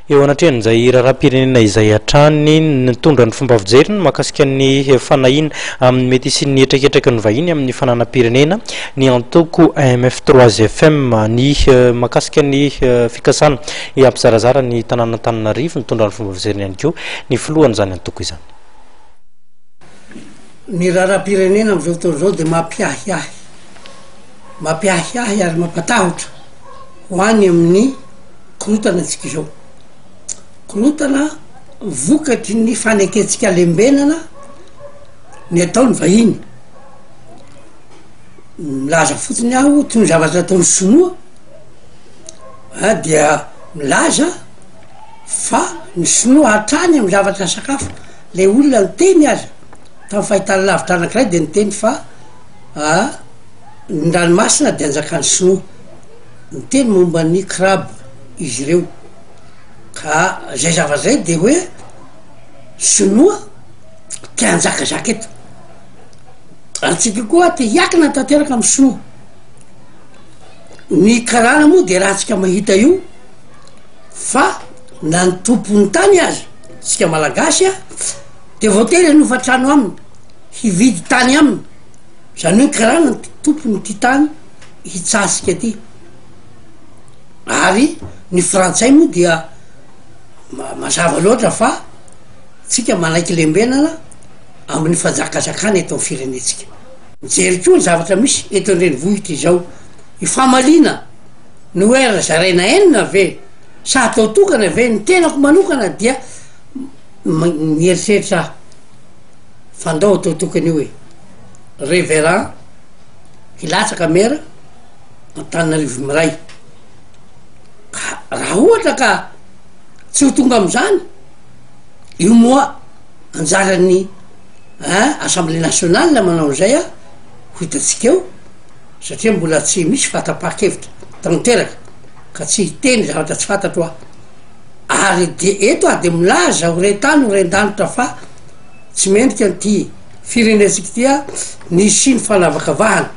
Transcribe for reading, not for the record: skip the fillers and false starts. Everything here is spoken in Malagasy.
eo anatrehan'izay raharam-pirenena izay hatrany nitondra ny fomba fijeriny mahakasika ny fanahina amin'ny mety sy ny etraketraka ny vahiny amin'ny fananam-pirenena ny antoko AMF 3 FM ny mahakasika ny fikasana ampizarazara ny tanàna Antananarivo nitondra ny fomba fijeriny ihany koa ny filohany zany antoko izany. Ny raharam-pirenena amin'izao fotoana izao dia mampiahiahy ary mampatahotra ho any amin'ny korotana antsika izao. Korotana vokatry ny faneketsika lembenana ny ataony vahiny. Milaza fotsiny aho toy ny zavatra ataony Sinoa dia milaza fa ny Sinoa hatrany amin'ny zavatra sakafo le olona niteny aza tamin'ny fahitana lavitra anankiray dia niteny fa ny ranomasina dia anjakany Sinoa, niteny momba ny crabe izy ireo. Ka zay zavatra zay de hoe Sinoa tia anjakazaka eto, ary tsika koa te hiakina tanteraka amin'ny Sinoa. Ny karana moa de raha tsika mahita io fa na ny tompony tany azy tsika malagasy de voatery hanofa trano aminy, hividy tany aminy, zany hoe karana ny tompony ty tany hitsasika ty. Ary ny frantsay moa dia mazava loatra fa tsika manaiky lembenana amin'ny fanjakazakana eto amin'ny firenetsika. Mijery koa ny zavatra misy eto an-drenivohitra izao, ifamalina ny oera zaraina enina ve sa atao tokana ve. Ny tenako manokana dia mieritreritra fandao atao tokany io hoe révérend hilatsaka mera Antananarivo miray. Ka raha ohatra ka tsy ho tonga am'izany io moa anjaran'ny Assemblée nationale manao an'izay ho hitatsika eo, satria mbola tsy misy fata-paha-kevitra tanteraka ka tsy hiteny zavatra tsy fantatro aho. Ary de eto de milaza ho retany ho rendanitra fa tsy mendrika ty firenetsika ty nisy ny fanavakavahana